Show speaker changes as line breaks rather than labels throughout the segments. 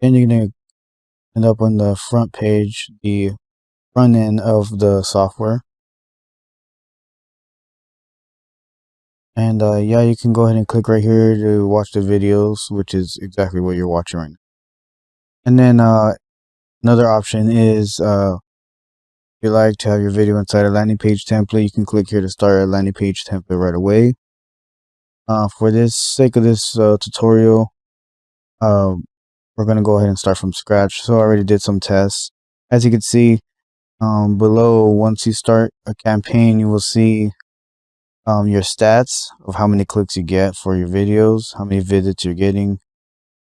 Then you're gonna end up on the front page, the front end of the software. And yeah, you can go ahead and click right here to watch the videos, which is exactly what you're watching right now. And then another option is if you like to have your video inside a landing page template, you can click here to start a landing page template right away. For this sake of this tutorial, we're going to go ahead and start from scratch. So I already did some tests. As you can see below, once you start a campaign, you will see your stats of how many clicks you get for your videos, how many visits you're getting,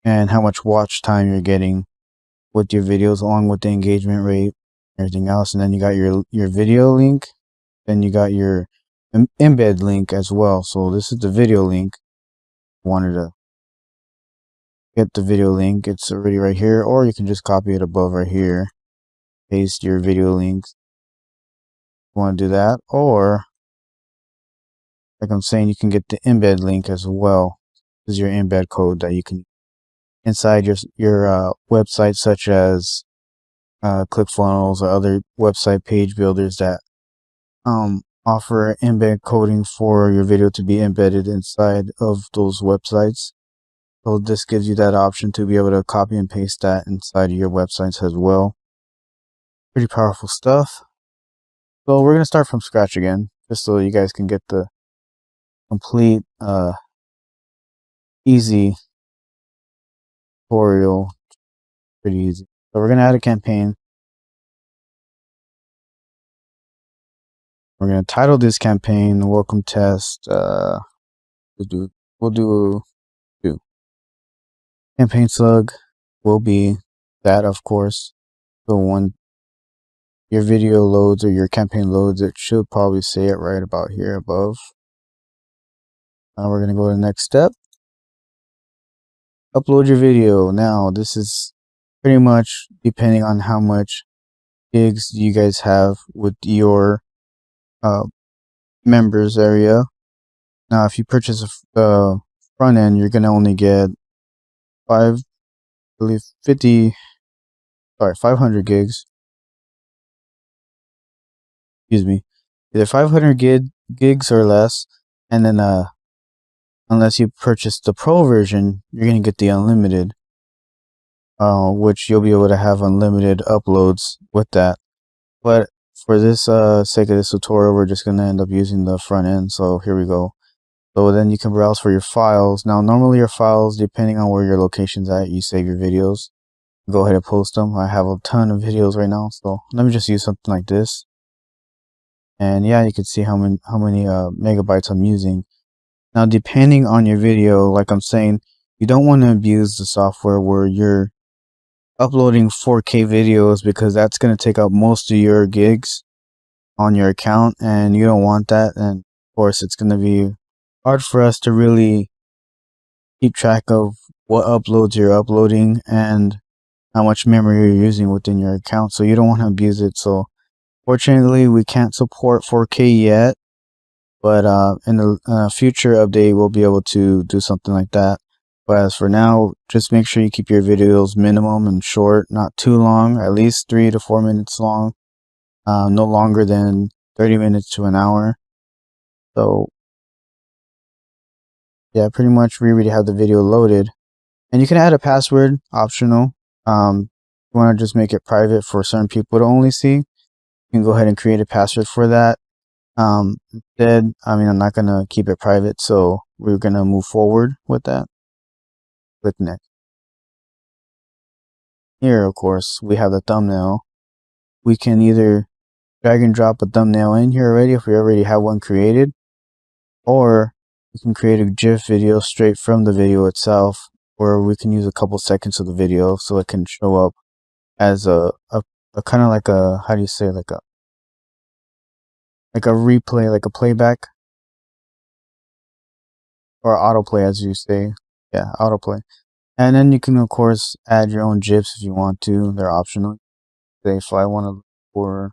and how much watch time you're getting with your videos, along with the engagement rate, everything else. And then you got your video link, then you got your embed link as well. So this is the video link. Wanted to get the video link, it's already right here, or you can just copy it above right here, paste your video links. You want to do that, or like I'm saying, you can get the embed link as well. This is your embed code that you can inside your website, such as ClickFunnels or other website page builders that offer embed coding for your video to be embedded inside of those websites. So this gives you that option to be able to copy and paste that inside of your websites as well. Pretty powerful stuff. So we're going to start from scratch again, just so you guys can get the complete easy tutorial. Pretty easy. So we're going to add a campaign. We're going to title this campaign Welcome Test. We'll do campaign slug will be that, of course. So when your video loads or your campaign loads, it should probably say it right about here above. Now we're going to go to the next step. Upload your video. Now this is pretty much depending on how much gigs you guys have with your members area. Now if you purchase the front end, you're going to only get 500 gigs. Excuse me, either 500 gigs or less. And then unless you purchase the pro version, you're going to get the unlimited, which you'll be able to have unlimited uploads with that. But for this sake of this tutorial, we're just going to end up using the front end. So here we go. So then you can browse for your files. Now normally your files, depending on where your location's at, you save your videos. Go ahead and post them. I have a ton of videos right now, so let me just use something like this. And yeah, you can see how many megabytes I'm using. Now depending on your video, like I'm saying, you don't want to abuse the software where you're uploading 4K videos, because that's going to take up most of your gigs on your account, and you don't want that. And of course it's going to be hard for us to really keep track of what uploads you're uploading and how much memory you're using within your account, so you don't want to abuse it. So fortunately we can't support 4K yet, but in a future update we'll be able to do something like that. But as for now, just make sure you keep your videos minimum and short, not too long, at least 3 to 4 minutes long, no longer than 30 minutes to an hour. So yeah, pretty much we already have the video loaded, and you can add a password, optional. You want to just make it private for certain people to only see, you can go ahead and create a password for that. Instead, I'm not going to keep it private, so we're going to move forward with that. Click next. Here, of course, we have the thumbnail. We can either drag and drop a thumbnail in here already if we already have one created, or we can create a GIF video straight from the video itself, or we can use a couple seconds of the video so it can show up as a kind of like a, how do you say, like a replay, like a playback, or autoplay as you say. Yeah, autoplay. And then you can of course add your own GIFs if you want to. They're optional. Say if I want to look for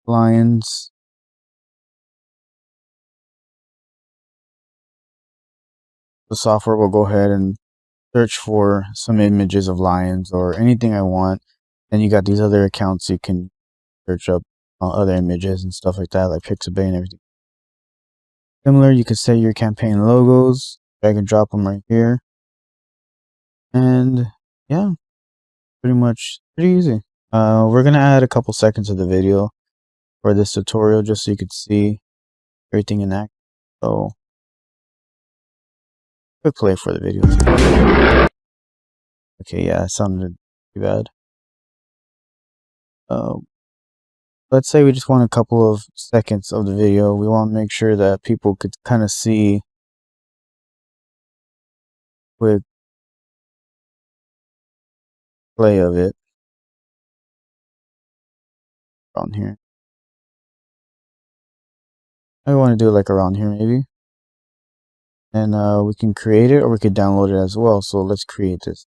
lions, the software will go ahead and search for some images of lions or anything I want. Then you got these other accounts you can search up other images and stuff like that, like Pixabay and everything. Similar, you can set your campaign logos, drag and drop them right here. And yeah, pretty easy. We're gonna add a couple seconds of the video for this tutorial just so you could see everything in action. So quick play for the video. Okay, yeah, it sounded too bad. Let's say we just want a couple of seconds of the video. We want to make sure that people could kind of see quick play of it around here. I want to do it like around here maybe. And we can create it or we could download it as well. So let's create this.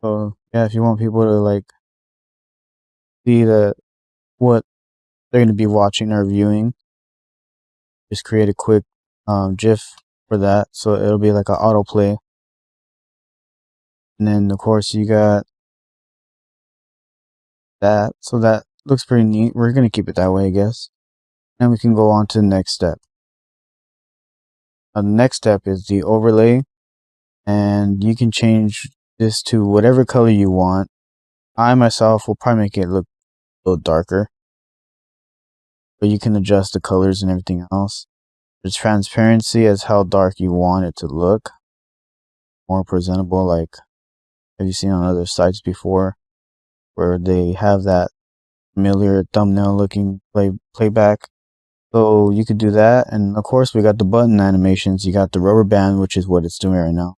So yeah, if you want people to like see what they're going to be watching or viewing, just create a quick GIF for that. So it'll be like an autoplay. And then of course you got that. So that looks pretty neat. We're going to keep it that way, I guess. And we can go on to the next step. The next step is the overlay. And you can change this to whatever color you want. I myself will probably make it look a little darker. But you can adjust the colors and everything else. There's transparency as how dark you want it to look. More presentable, like have you seen on other sites before where they have that familiar thumbnail looking playback. So you could do that. And of course we got the button animations. You got the rubber band, which is what it's doing right now.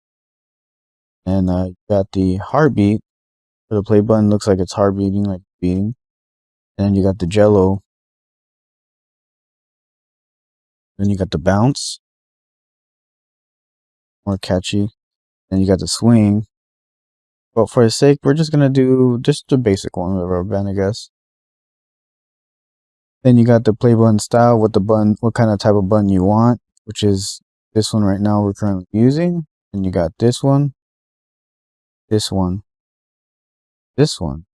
And you got the heartbeat. So the play button looks like it's heart beating, like beating. And then you got the jello. Then you got the bounce. More catchy. Then you got the swing. But for the sake, we're just gonna do just the basic one with the rubber band, I guess. Then you got the play button style, what kind of type of button you want, which is this one right now we're currently using. And you got this one, this one, this one,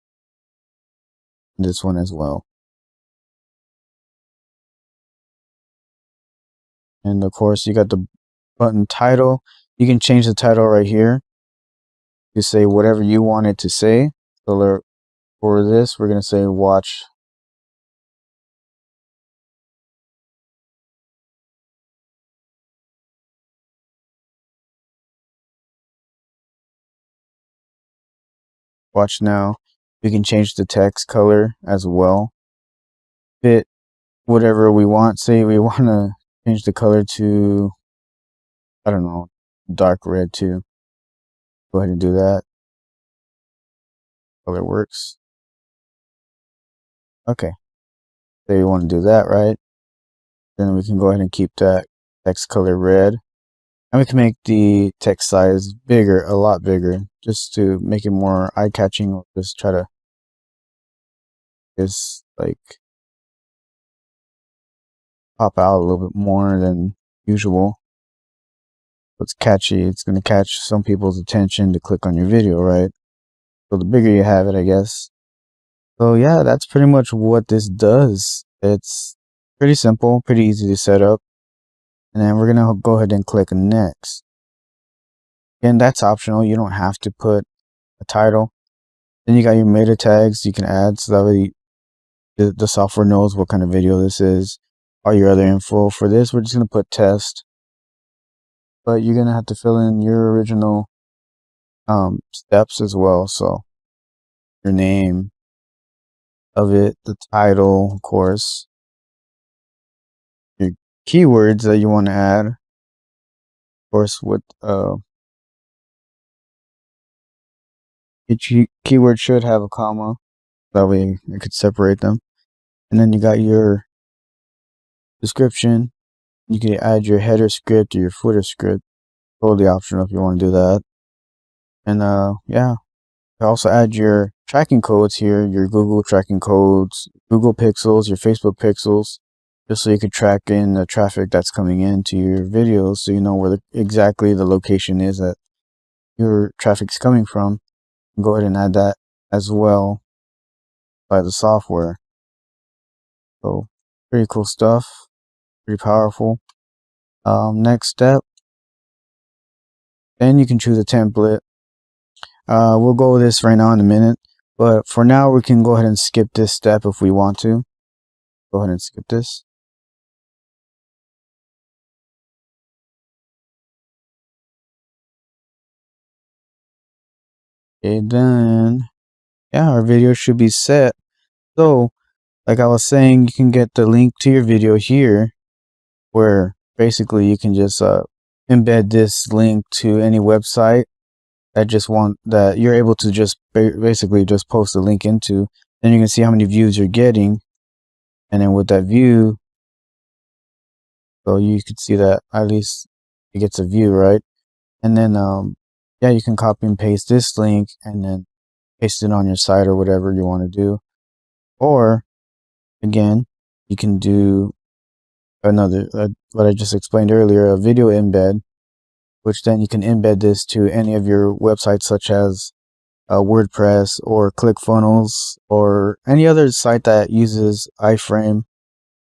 and this one as well. And of course you got the button title. You can change the title right here. You say whatever you want it to say. So for this, we're gonna say watch now. We can change the text color as well. Fit whatever we want. Say we want to change the color to, I don't know, dark red too. Go ahead and do that. Color works. Okay. Say we want to do that, right? Then we can go ahead and keep that text color red. And we can make the text size bigger, a lot bigger, just to make it more eye-catching. Or just try to just like pop out a little bit more than usual. It's catchy. It's going to catch some people's attention to click on your video, right? So the bigger you have it, I guess. So yeah, that's pretty much what this does. It's pretty simple, pretty easy to set up. And then we're going to go ahead and click next. And that's optional. You don't have to put a title. Then you got your meta tags you can add, so that way the software knows what kind of video this is. All your other info. For this, we're just going to put test. But you're going to have to fill in your original steps as well. So your name of it, the title, of course, your keywords that you want to add, of course, with each keyword should have a comma, that way I could separate them. And then you got your description. You can add your header script or your footer script, totally optional if you want to do that. And yeah, you also add your tracking codes here, your Google tracking codes, Google pixels, your Facebook pixels. just so you could track in the traffic that's coming into your videos, so you know where exactly the location is that your traffic's coming from. Go ahead and add that as well by the software. So pretty cool stuff, pretty powerful. Next step, then you can choose a template. We'll go over this right now in a minute, but for now we can go ahead and skip this step if we want to. Go ahead and skip this. Okay, then yeah, our video should be set. So like I was saying, you can get the link to your video here, where basically you can just embed this link to any website that you're able to just basically just post a link into. Then you can see how many views you're getting, and then with that view, so you could see that at least it gets a view, right? And then yeah, you can copy and paste this link and then paste it on your site or whatever you want to do. Or again, you can do another what I just explained earlier, a video embed, which then you can embed this to any of your websites, such as WordPress or ClickFunnels or any other site that uses iframe,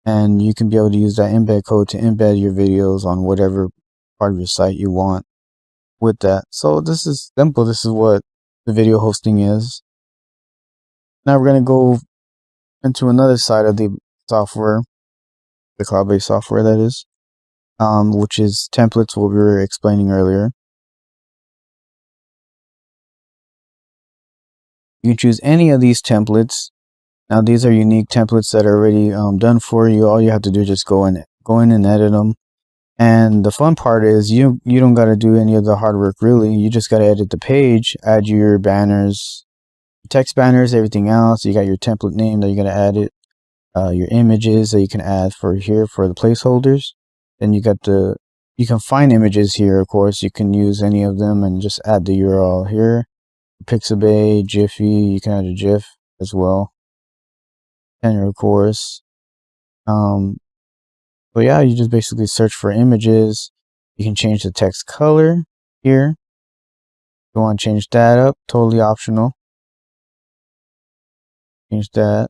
and you can be able to use that embed code to embed your videos on whatever part of your site you want with that. So this is simple. This is what the video hosting is. Now we're going to go into another side of the software, the cloud-based software that is, which is templates, what we were explaining earlier. You can choose any of these templates. Now these are unique templates that are already done for you. All you have to do is just go in and edit them. And the fun part is you don't got to do any of the hard work really. You just got to edit the page, add your banners, text banners, everything else. You got your template name that you're going to add it, your images that you can add for here for the placeholders. Then you can find images here, of course. You can use any of them and just add the URL here. Pixabay, Jiffy, you can add a GIF as well. And of course, so yeah, you just basically search for images. You can change the text color here. If you want to change that up, totally optional. Change that.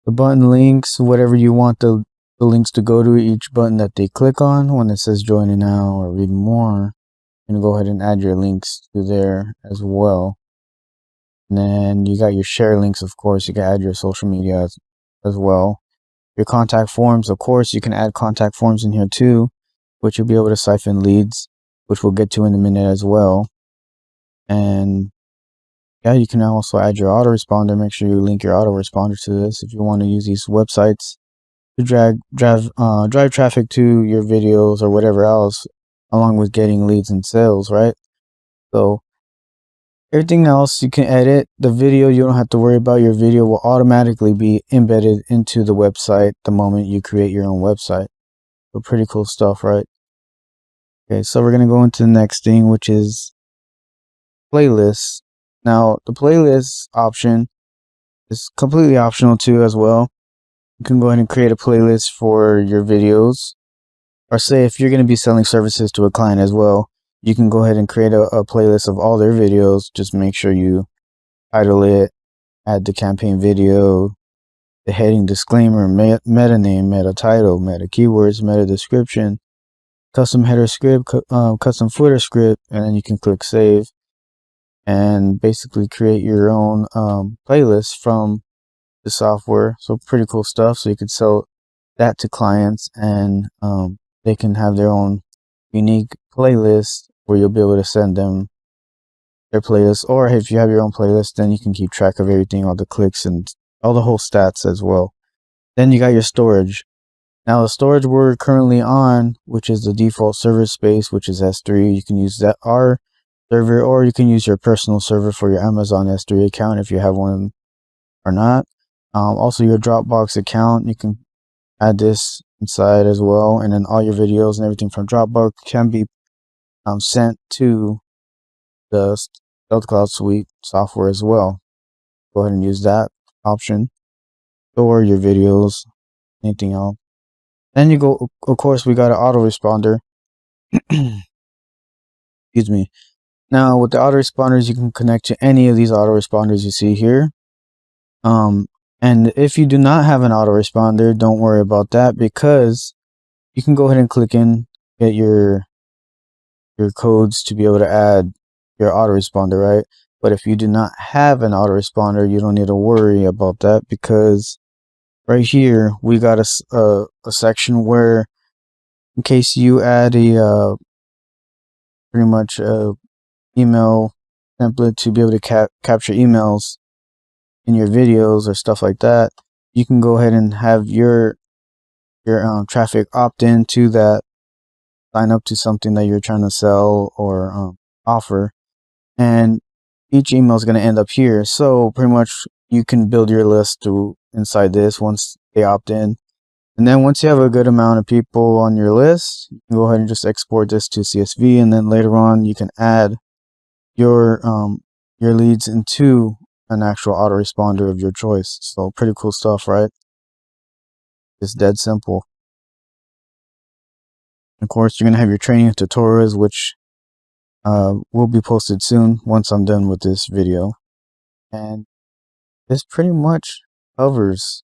The button links, whatever you want the links to go to, each button that they click on when it says join in now or read more. You can go ahead and add your links to there as well. And then you got your share links, of course. You can add your social media as well. Your contact forms, of course, you can add contact forms in here too, which you'll be able to siphon leads, which we'll get to in a minute as well. And yeah, you can also add your autoresponder. Make sure you link your autoresponder to this if you want to use these websites to drive traffic to your videos or whatever else, along with getting leads and sales, right? So everything else you can edit. The video, you don't have to worry about. Your video will automatically be embedded into the website the moment you create your own website. So pretty cool stuff, right? Okay, so we're going to go into the next thing, which is playlists. Now, the playlist option is completely optional too as well. You can go ahead and create a playlist for your videos. Or say if you're going to be selling services to a client as well, you can go ahead and create a playlist of all their videos. Just make sure you title it, add the campaign video, the heading, disclaimer, meta name, meta title, meta keywords, meta description, custom header script, custom footer script, and then you can click save and basically create your own playlist from the software. So pretty cool stuff. So you could sell that to clients, and they can have their own unique playlist where you'll be able to send them their playlist. Or if you have your own playlist, then you can keep track of everything, all the clicks and all the whole stats as well. Then you got your storage. Now the storage we're currently on, which is the default server space, which is S3. You can use that our server, or you can use your personal server for your Amazon S3 account if you have one or not. Also your Dropbox account, you can add this inside as well, and then all your videos and everything from Dropbox can be sent to the StealthCloud Suite software as well. Go ahead and use that option. store your videos, anything else. Then you go, of course, we got an autoresponder. Excuse me. Now, with the autoresponders, you can connect to any of these autoresponders you see here. And if you do not have an autoresponder, don't worry about that, because you can go ahead and click in, get your codes to be able to add your autoresponder, right? But if you do not have an autoresponder, you don't need to worry about that, because right here we got a section where, in case you add a pretty much a email template to be able to capture emails in your videos or stuff like that, you can go ahead and have your traffic opt in to that, sign up to something that you're trying to sell or offer, and each email is going to end up here. So pretty much you can build your list through inside this once they opt in. And then once you have a good amount of people on your list, you can go ahead and just export this to CSV, and then later on you can add your leads into an actual autoresponder of your choice. So pretty cool stuff, right? It's dead simple. Of course, you're gonna have your training and tutorials, which will be posted soon once I'm done with this video. And this pretty much covers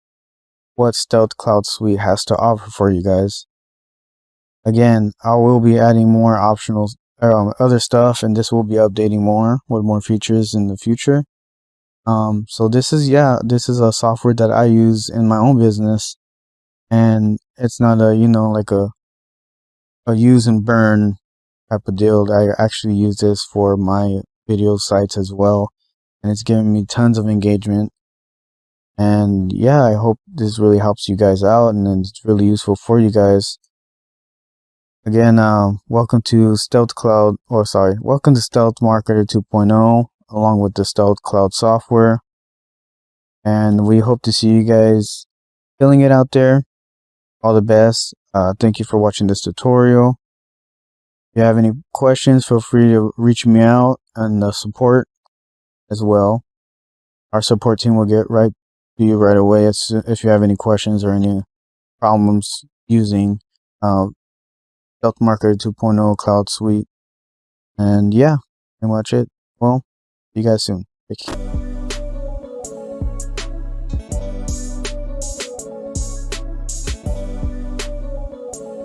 what Stealth Cloud Suite has to offer for you guys. Again, I will be adding more optional other stuff, and this will be updating more with more features in the future. So this is a software that I use in my own business, and it's not a, like a use and burn type of deal. I actually use this for my video sites as well, and it's giving me tons of engagement. And yeah, I hope this really helps you guys out, and it's really useful for you guys. Again, welcome to Stealth Marketer 2.0, along with the Stealth Cloud software. And we hope to see you guys killing it out there. All the best. Thank you for watching this tutorial. If you have any questions, feel free to reach me out and the support as well. Our support team will get right to you right away if you have any questions or any problems using Stealth Marketer 2.0 Cloud Suite. And yeah, pretty much it. Well, see you guys soon. Take care.